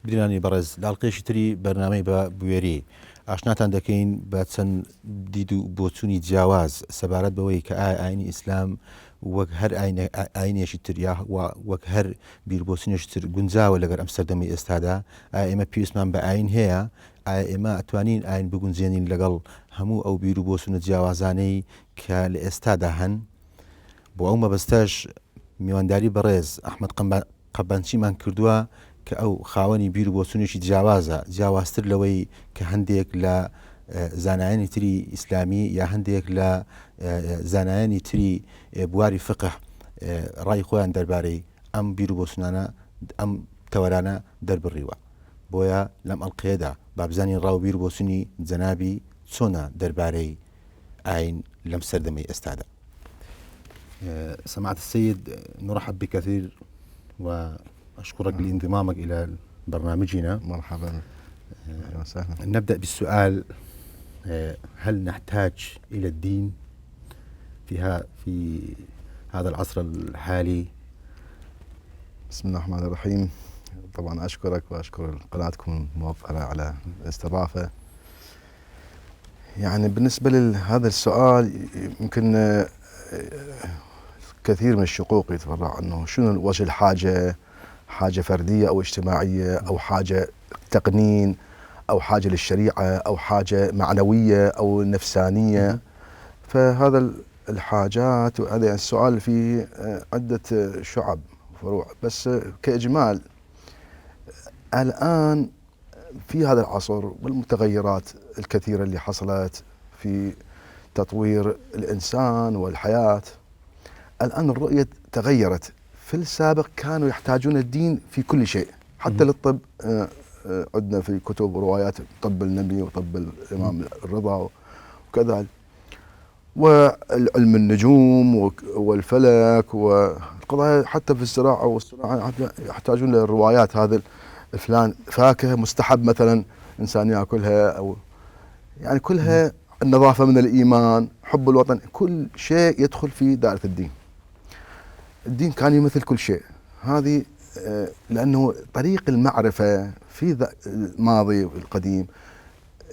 برنانی بەڕێز لاڵقێشی تری بەرنامەی بە بوێری ئاشناتان دەکەین بە چەند دید و بۆچوونی جیاواز سەبارەت بەوەی کە ئاینی ئیسلام وەک هەر ئاینێکی تر یا وەک هەر بیربۆچینێکی تر گونجاوە لەگەر ئەم سەردەمی ئێستادا ئێمە پێویستمان بە ئاین هەیە ئێمە ئەتوانین ئاین بگونجێنین لەگەڵ هەموو ئەو بیر و بۆچوونە جیاوازانەی کە لە ئێستادا هەن بۆ ئەو مەبەستەش میوانداری بەڕێز ئەحمەد قەبانچیمان کردووە کە ئەو خاوەنی بیر و بۆچوونێکی جیاوازە جیاوازتر لەوەی کە هەندێک لە زانایانی تری ئیسلامی یا هەندێک لە زانایانی تری بواری فقه ڕای خۆیان دەربارەی ئەم بیر و بۆچوونانە ئەم تەوەرانە دەربڕیوە بۆیە لەم ئەڵقەیەدا با بزانین ڕاو بیر و بۆچوونی جەنابی چۆنە دەربارەی ئاین لەم سەردەمەی ئێستادا. سمعت السيد نرحب بكثير وأشكرك لانضمامك إلى برنامجنا. مرحبا أهلا وسهلا. نبدأ بالسؤال، هل نحتاج إلى الدين في هذا العصر الحالي؟ بسم الله الرحمن الرحيم. طبعا أشكرك وأشكر قناتكم الموفقة على الاستضافة. يعني بالنسبة لهذا السؤال يمكن كثير من الشقوق يتفرع عنه، شنو وجه الحاجة؟ حاجة فردية أو اجتماعية أو حاجة تقنين أو حاجة للشريعة أو حاجة معنوية أو نفسانية. فهذا الحاجات وهذا السؤال فيه عدة شعب وفروع، بس كإجمال الآن في هذا العصر والمتغيرات الكثيرة اللي حصلت في تطوير الإنسان والحياة، الآن الرؤية تغيرت. في السابق كانوا يحتاجون الدين في كل شيء، حتى للطب عندنا في كتب وروايات طب النبي وطب الإمام الرضا وكذا، وعلم النجوم والفلك والقضايا، حتى في الزراعة والصناعة يحتاجون للروايات. هذا فلان فاكهة مستحب مثلا إنسان يأكلها، أو يعني كلها النظافة من الإيمان، حب الوطن، كل شيء يدخل في دائرة الدين. الدين كان يمثل كل شيء، هذه لأنه طريق المعرفة في الماضي والقديم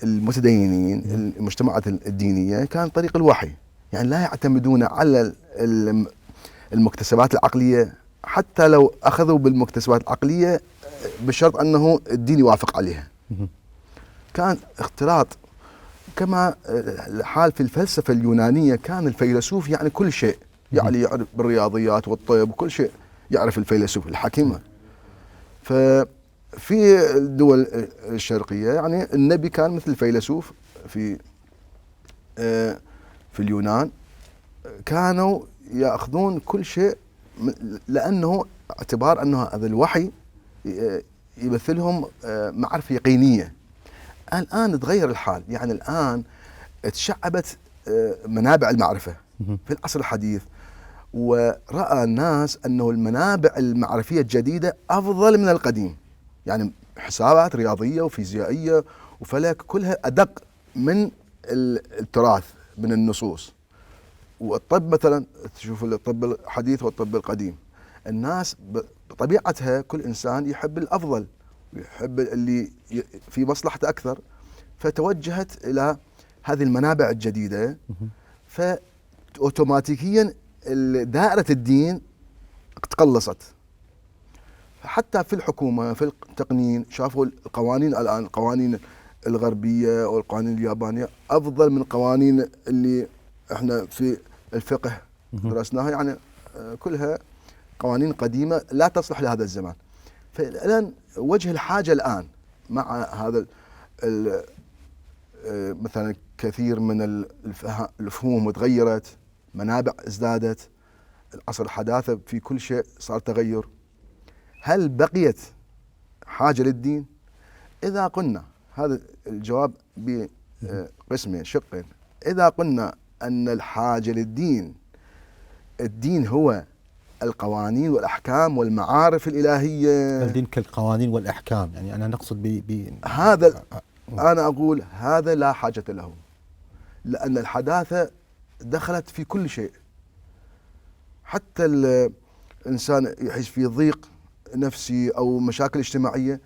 المتدينين المجتمعات الدينية كان طريق الوحي، يعني لا يعتمدون على المكتسبات العقلية، حتى لو أخذوا بالمكتسبات العقلية بشرط أنه الدين يوافق عليها. كان اختلاط، كما الحال في الفلسفة اليونانية، كان الفيلسوف يعني كل شيء، يعني يعرف بالرياضيات والطب وكل شيء يعرف الفيلسوف الحكيم. ففي الدول الشرقية يعني النبي كان مثل الفيلسوف. في اليونان كانوا يأخذون كل شيء لأنه اعتبار أنه هذا الوحي يمثلهم معرفة يقينية. الآن تغير الحال، يعني الآن تشعبت منابع المعرفة في العصر الحديث، ورأى الناس أنه المنابع المعرفية الجديدة أفضل من القديم، يعني حسابات رياضية وفيزيائية وفلك كلها أدق من التراث من النصوص. والطب مثلا تشوف الطب الحديث والطب القديم، الناس بطبيعتها كل إنسان يحب الأفضل، يحب اللي في مصلحته أكثر، فتوجهت إلى هذه المنابع الجديدة، فأوتوماتيكيا دائرة الدين تقلصت. حتى في الحكومة في التقنين شافوا القوانين الآن، القوانين الغربية والقوانين اليابانية أفضل من القوانين اللي احنا في الفقه درسناها، يعني كلها قوانين قديمة لا تصلح لهذا الزمان. فالآن وجه الحاجة الآن مع هذا مثلا كثير من الفهوم تغيرت، منابع ازدادت، العصر الحداثة في كل شيء صار تغير. هل بقيت حاجة للدين؟ إذا قلنا هذا الجواب بقسمين شقين. إذا قلنا أن الحاجة للدين، الدين هو القوانين والأحكام والمعارف الإلهية. الدين كالقوانين والأحكام، يعني أنا نقصد هذا أنا أقول هذا لا حاجة له، لأن الحداثة دخلت في كل شيء. حتى الإنسان يعيش في ضيق نفسي أو مشاكل اجتماعية،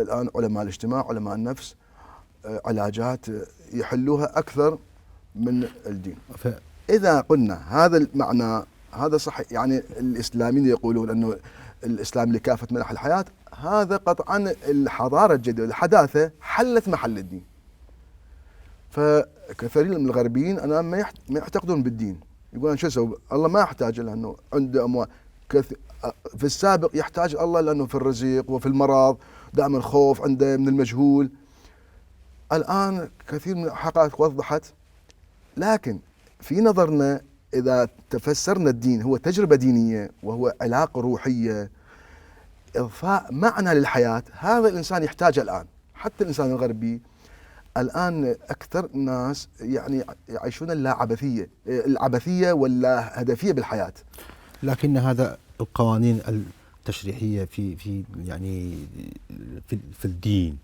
الآن علماء الاجتماع علماء النفس علاجات يحلوها أكثر من الدين. إذا قلنا هذا المعنى هذا صحيح، يعني الإسلاميين يقولون أنه الإسلام لكافة منح الحياة، هذا قطعا الحضارة الجديدة الحداثة حلت محل الدين. فكثيرين من الغربيين أنا ما يعتقدون بالدين، يقولون شو اسوي؟ الله ما يحتاج، لأنه عنده أموال. في السابق يحتاج الله لأنه في الرزق وفي المرض دائما خوف عنده من المجهول. الآن كثير من الحقائق وضحت، لكن في نظرنا إذا تفسرنا الدين هو تجربة دينية وهو علاقة روحية، إضفاء معنى للحياة، هذا الإنسان يحتاجه الآن. حتى الإنسان الغربي الآن أكثر الناس يعني يعيشون العبثية واللا هدفية بالحياة. لكن هذا القوانين التشريعية في يعني في الدين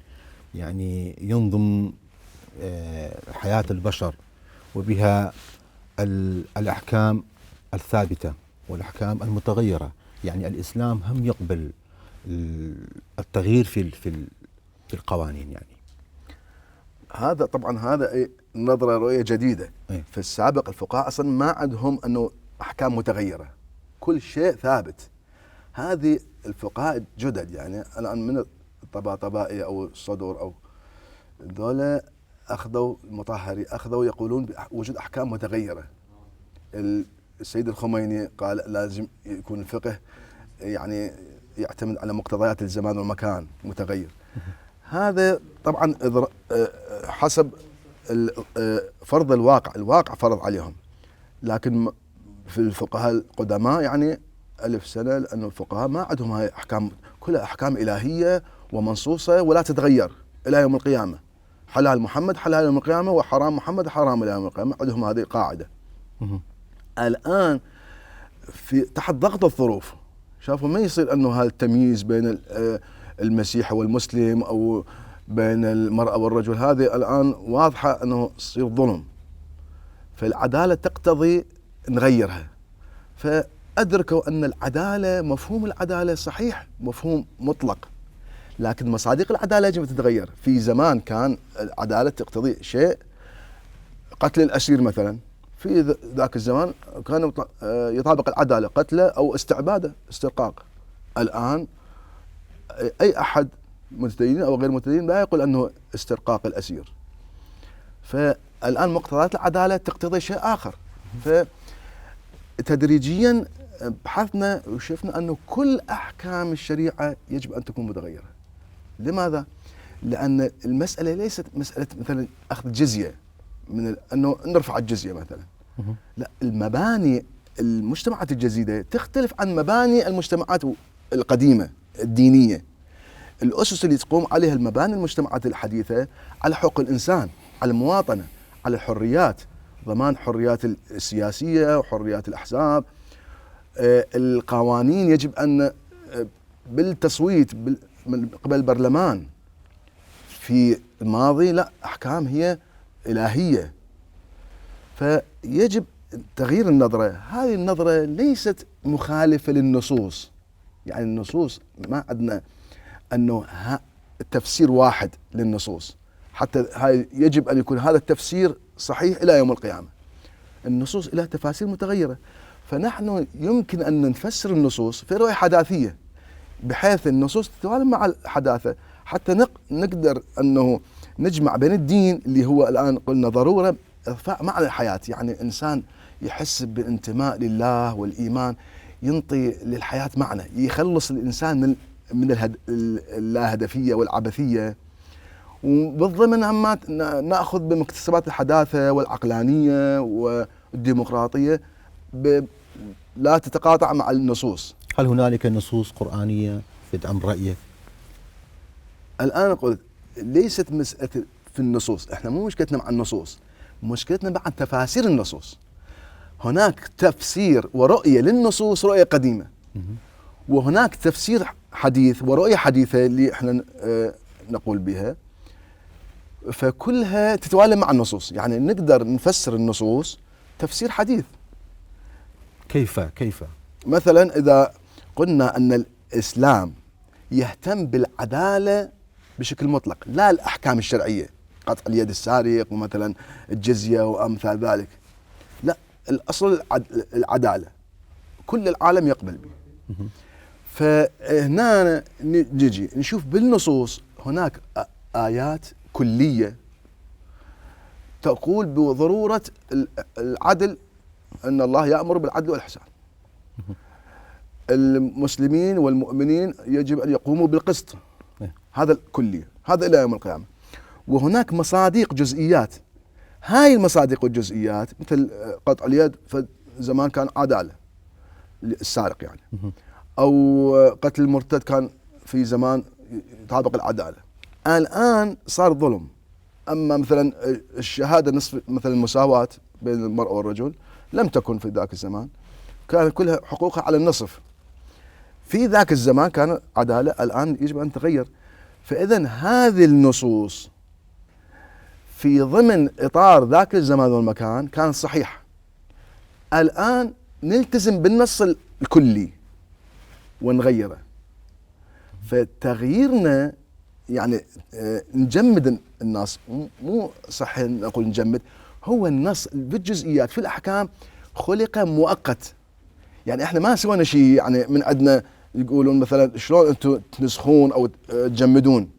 يعني ينظم حياة البشر، وبها الأحكام الثابتة والأحكام المتغيرة. يعني الإسلام هم يقبل التغيير في القوانين. يعني هذا طبعا هذا نظرة رؤية جديدة. في السابق الفقهاء أصلا ما عندهم أنه أحكام متغيرة، كل شيء ثابت. هذه الفقهاء جدد، يعني الآن من الطباطبائية أو الصدور أو ذولا أخذوا المطهري أخذوا يقولون بوجود أحكام متغيرة. السيد الخميني قال لازم يكون الفقه يعني يعتمد على مقتضيات الزمان والمكان متغير. هذا طبعا حسب فرض الواقع فرض عليهم. لكن في الفقهاء القدماء يعني 1000 سنة، لأن الفقهاء ما عندهم هاي أحكام، كلها أحكام إلهية ومنصوصة ولا تتغير إلى يوم القيامة. حلال محمد حلال يوم القيامة، وحرام محمد حرام إلى يوم القيامة. عندهم هذه القاعدة. الآن في تحت ضغط الظروف شافوا ما يصير أنه هذا التمييز بين المسيحي والمسلم أو بين المرأة والرجل، هذه الآن واضحة أنه يصير ظلم. فالعدالة تقتضي نغيرها. فأدركوا أن العدالة، مفهوم العدالة صحيح مفهوم مطلق، لكن مصادق العدالة يجب أن تتغير. في زمان كان العدالة تقتضي شيء، قتل الأسير مثلا، في ذاك الزمان كان يطابق العدالة قتله أو استعباده استرقاق. الآن أي أحد متدين أو غير متدين لا يقول أنه استرقاق الأسير. فالآن مقتضيات العدالة تقتضي شيء آخر. فتدريجيا بحثنا وشفنا أنه كل أحكام الشريعة يجب أن تكون متغيرة. لماذا؟ لأن المسألة ليست مسألة مثلا أخذ جزية من أنه نرفع الجزية مثلا، لا، المباني المجتمعات الجديدة تختلف عن مباني المجتمعات القديمة الدينية. الأسس اللي تقوم عليها المباني المجتمعات الحديثة على حقوق الإنسان، على المواطنة، على الحريات، ضمان حريات السياسية وحريات الأحزاب. القوانين يجب أن بالتصويت من قبل البرلمان. في الماضي لا، أحكام هي إلهية. فيجب تغيير النظرة. هذه النظرة ليست مخالفة للنصوص، يعني النصوص ما عندنا أنه تفسير واحد للنصوص، حتى هاي يجب أن يكون هذا التفسير صحيح إلى يوم القيامة. النصوص لها تفاسير متغيرة، فنحن يمكن أن نفسر النصوص في رؤية حداثية، بحيث النصوص تتوالى مع الحداثة، حتى نقدر أنه نجمع بين الدين اللي هو الآن قلنا ضرورة إضفاء معنى الحياة، يعني إنسان يحس بالانتماء لله والإيمان، ينطي للحياة معنى، يخلص الإنسان من اللا هدفية والعبثية. وبالضمن هم نأخذ بمكتسبات الحداثة والعقلانية والديمقراطية لا تتقاطع مع النصوص. هل هنالك نصوص قرآنية تدعم رأيك؟ الآن قلت ليست مسألة في النصوص، احنا مو مشكلتنا مع النصوص، مشكلتنا مع تفاسير النصوص. هناك تفسير ورؤية للنصوص، رؤية قديمة، وهناك تفسير حديث ورؤية حديثة اللي احنا نقول بها، فكلها تتوالى مع النصوص. يعني نقدر نفسر النصوص تفسير حديث. كيف؟ مثلا إذا قلنا أن الإسلام يهتم بالعدالة بشكل مطلق، لا الأحكام الشرعية قطع اليد السارق ومثلا الجزية وأمثال ذلك، لا الأصل العدالة كل العالم يقبل به. فهنا نجي نشوف بالنصوص هناك آيات كلية تقول بضرورة العدل، أن الله يأمر بالعدل والإحسان، المسلمين والمؤمنين يجب أن يقوموا بالقسط، هذا الكلية، هذا إلى يوم القيامة. وهناك مصادق جزئيات، هاي المصادق والجزئيات مثل قطع اليد فزمان كان عدالة السارق يعني، أو قتل المرتد كان في زمان يطابق العدالة، الآن صار ظلم. أما مثلا الشهادة نصف مثلا المساواة بين المرأة والرجل لم تكن في ذاك الزمان، كان كلها حقوقها على النصف، في ذاك الزمان كان عدالة، الآن يجب أن تغير. فإذا هذه النصوص في ضمن إطار ذاك الزمان والمكان كانت صحيحة، الآن نلتزم بالنص الكلي ونغيره. فتغييرنا يعني نجمد النص، مو صح نقول نجمد، هو النص بالجزئيات في الأحكام خلق مؤقت، يعني احنا ما سوينا شيء يعني من عندنا يقولون مثلا شلون انتم تنسخون او تجمدون،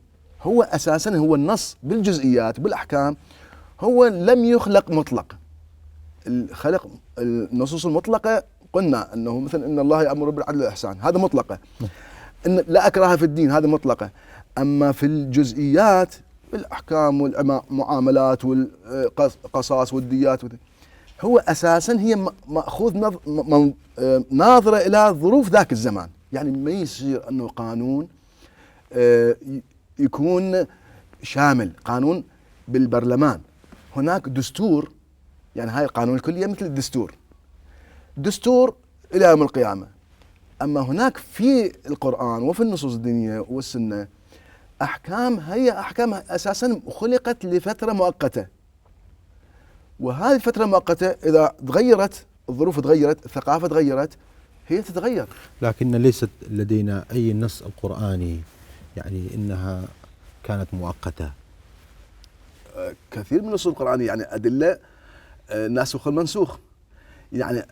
هو اساسا هو النص بالجزئيات بالاحكام هو لم يخلق مطلق. الخلق النصوص المطلقه قلنا انه مثلا ان الله يأمر بالعدل والإحسان، هذا مطلقه، ان لا اكراه في الدين هذا مطلقه. اما في الجزئيات الاحكام والمعاملات والقصاص والديات هو اساسا هي ماخوذ ناظره الى ظروف ذاك الزمان، يعني ما يصير انه قانون يكون شامل، قانون بالبرلمان هناك دستور، يعني هاي القانون الكلية مثل الدستور، دستور الى يوم القيامة. اما هناك في القرآن وفي النصوص الدينية والسنة احكام، هي احكام اساسا خلقت لفترة مؤقتة، وهذه الفترة المؤقتة إذا تغيرت الظروف، تغيرت الثقافة، تغيرت هي تتغير. لكن ليست لدينا أي نص القرآني يعني إنها كانت مؤقتة. كثير من النصوص القرآنية يعني أدلة ناسخ المنسوخ، يعني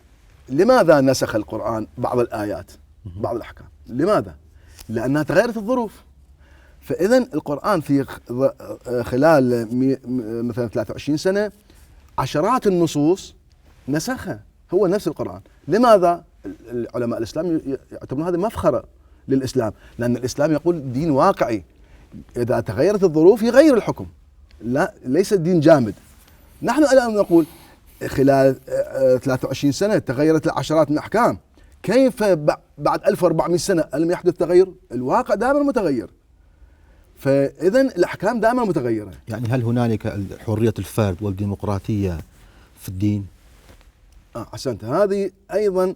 لماذا نسخ القرآن بعض الآيات بعض الأحكام؟ لماذا؟ لأنها تغيرت الظروف. فإذا القرآن في خلال مثلا 23 سنة عشرات النصوص نسخها، هو نفس القرآن. لماذا؟ العلماء الإسلام يعتبرون هذا مفخرة للإسلام، لأن الإسلام يقول دين واقعي، إذا تغيرت الظروف يغير الحكم، لا ليس الدين جامد. نحن الآن نقول خلال 23 سنة تغيرت العشرات من الأحكام، كيف بعد 1400 سنة لم يحدث تغير؟ الواقع دائما متغير، فإذا الأحكام دائما متغيرة. يعني هل هنالك حرية الفرد والديمقراطية في الدين؟ أحسنت، هذه أيضا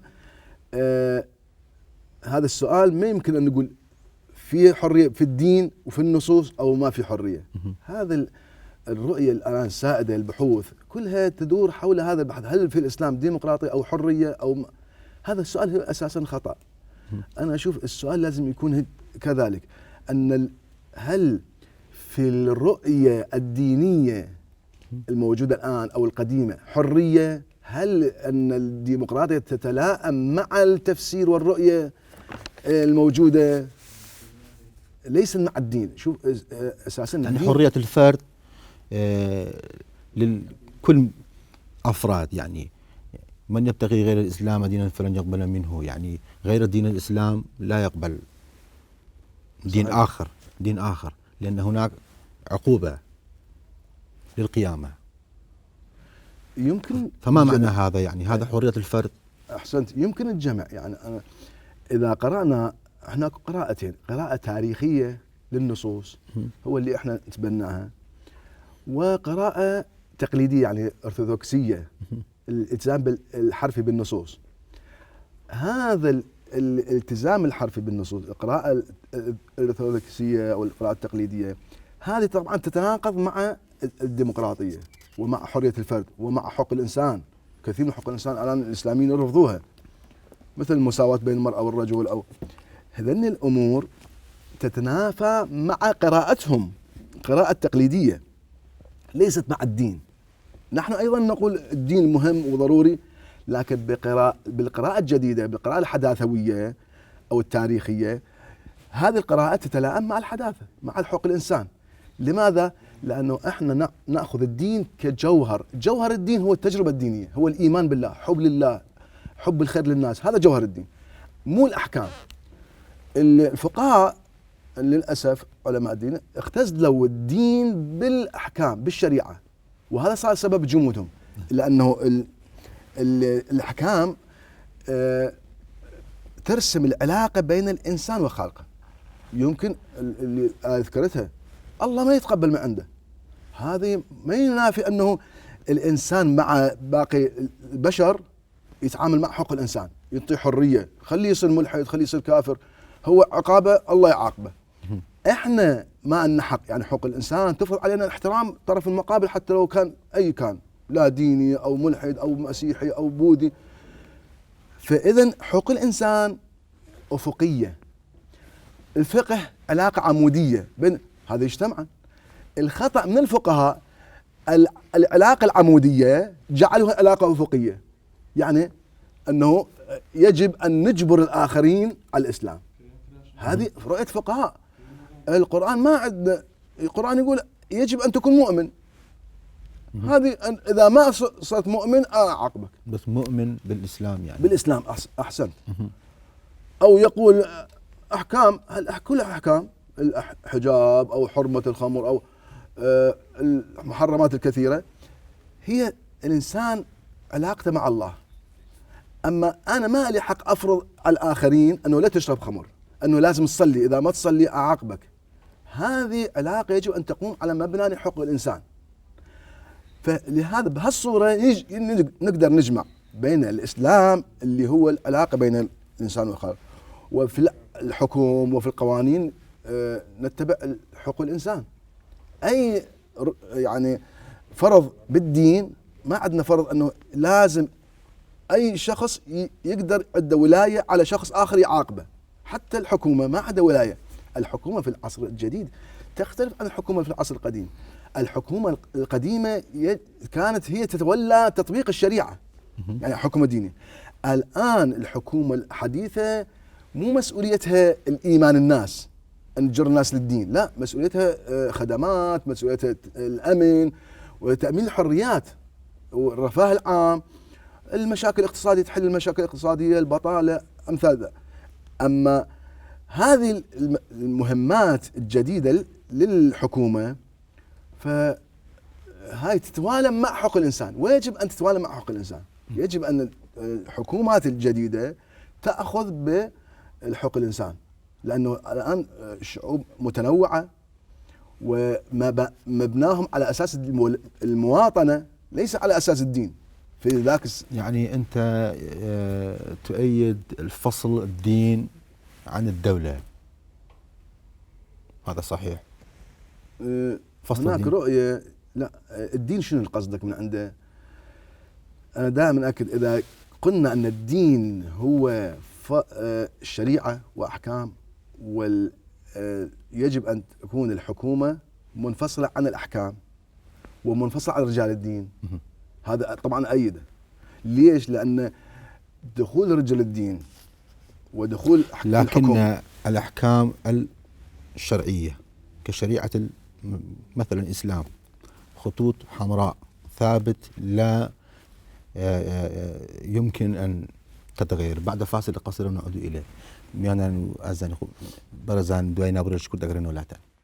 هذا السؤال ما يمكن أن نقول في حرية في الدين وفي النصوص أو ما في حرية. هذا الرؤية الآن السائدة، البحوث كلها تدور حول هذا البحث، هل في الإسلام ديمقراطي أو حرية أو هذا السؤال هو أساسا خطأ. أنا أشوف السؤال لازم يكون كذلك، أن هل في الرؤية الدينية الموجودة الآن أو القديمة حرية؟ هل أن الديمقراطية تتلائم مع التفسير والرؤية الموجودة؟ ليس مع الدين. شوف أساسا يعني حرية الفرد لكل أفراد، يعني من يبتغي غير الإسلام دينا فلن يقبل منه، يعني غير دين الإسلام لا يقبل دين آخر، دين آخر، لأن هناك عقوبة للقيامة. يمكن فما معنى هذا؟ يعني هذا حرية الفرد. أحسنت، يمكن الجمع. يعني أنا إذا قرأنا هناك قراءتين، قراءة تاريخية للنصوص هو اللي احنا نتبناها، وقراءة تقليدية يعني أرثوذكسية، الالتزام بالحرفي بالنصوص. هذا الالتزام الحرفي بالنصوص، القراءة الأرثوذكسية أو القراءة التقليدية، هذه طبعا تتناقض مع الديمقراطية ومع حرية الفرد ومع حقوق الإنسان. كثير من حقوق الإنسان الآن الإسلاميين يرفضوها، مثل المساواة بين المرأة والرجل، أو هذين الأمور تتنافى مع قراءتهم، قراءة تقليدية ليست مع الدين. نحن أيضا نقول الدين مهم وضروري، لكن بالقراءة الجديدة، بالقراءة الحداثوية أو التاريخية، هذه القراءات تتلائم مع الحداثة، مع حقوق الإنسان. لماذا؟ لأنه إحنا نأخذ الدين كجوهر. جوهر الدين هو التجربة الدينية، هو الإيمان بالله، حب لله، حب الخير للناس. هذا جوهر الدين، مو الأحكام. الفقهاء للأسف علماء الدين اختزلوا الدين بالأحكام، بالشريعة، وهذا صار سبب جمودهم. لأنه الأحكام ترسم العلاقة بين الإنسان وخالقه. يمكن اللي ذكرتها الله ما يتقبل من عنده، هذه ما ينافي أنه الإنسان مع باقي البشر يتعامل مع حقوق الإنسان، يعطيه حرية، خليه يصير ملحد، خليه يصير كافر، هو عقابه الله يعاقبه. احنا ما لنا حق، يعني حقوق الإنسان تفرض علينا احترام الطرف المقابل حتى لو كان أي كان، لا ديني أو ملحد أو مسيحي أو بوذي. فإذا حقوق الإنسان أفقية، الفقه علاقة عمودية بين هذا يجتمعان. الخطأ من الفقهاء العلاقة العمودية جعلوها علاقة أفقية، يعني أنه يجب أن نجبر الآخرين على الإسلام. هذه رؤية فقهاء. القرآن ما عندنا، القرآن يقول يجب أن تكون مؤمن، هذه إذا ما صرت مؤمن أعاقبك. بس مؤمن بالإسلام، يعني بالإسلام أحسنت. أو يقول أحكام، كل أحكام الحجاب أو حرمة الخمر أو المحرمات الكثيرة هي الإنسان علاقته مع الله. أما أنا ما لي حق أفرض على الآخرين أنه لا تشرب خمر، أنه لازم تصلي، إذا ما تصلي أعاقبك. هذه علاقة يجب أن تقوم على مبنى حقوق الإنسان. فلهذا بهالصورة نقدر نجمع بين الإسلام اللي هو العلاقة بين الإنسان والخالق، وفي الحكم وفي القوانين نتبع حقوق الإنسان. أي يعني فرض بالدين، ما عندنا فرض أنه لازم أي شخص يقدر عنده ولاية على شخص آخر يعاقبه. حتى الحكومة ما عندها ولاية. الحكومة في العصر الجديد تختلف عن الحكومة في العصر القديم. الحكومة القديمة كانت هي تتولى تطبيق الشريعة، يعني حكومة دينية. الآن الحكومة الحديثة مو مسؤوليتها الإيمان الناس، أن تجر الناس للدين، لا، مسؤوليتها خدمات، مسؤوليتها الأمن وتأمين الحريات والرفاه العام، المشاكل الاقتصادية، تحل المشاكل الاقتصادية، البطالة، أمثال ذا. أما هذه المهمات الجديدة للحكومة فهاي تتوالم مع حقوق الإنسان، ويجب أن تتوالم مع حقوق الإنسان. يجب أن الحكومات الجديدة تأخذ بحقوق الإنسان، لأنه الآن الشعوب متنوعة ومبناهم على أساس المواطنة ليس على أساس الدين. في ذاك يعني أنت تؤيد الفصل الدين عن الدولة، هذا صحيح؟ فصل هناك الدين. رؤية لا، الدين شنو قصدك من عنده؟ أنا دائما أكد إذا قلنا أن الدين هو الشريعة وأحكام، يجب أن تكون الحكومة منفصلة عن الأحكام ومنفصلة عن رجال الدين. هذا طبعا أيده. ليش؟ لأن دخول رجل الدين ودخول لكن الأحكام الشرعية كشريعة مثلا الإسلام خطوط حمراء ثابت، لا يمكن أن تتغير. بعد فاصل قصير نعود إليه. يعني أزان برزان دوينا برش كل دقرين ولا تاني.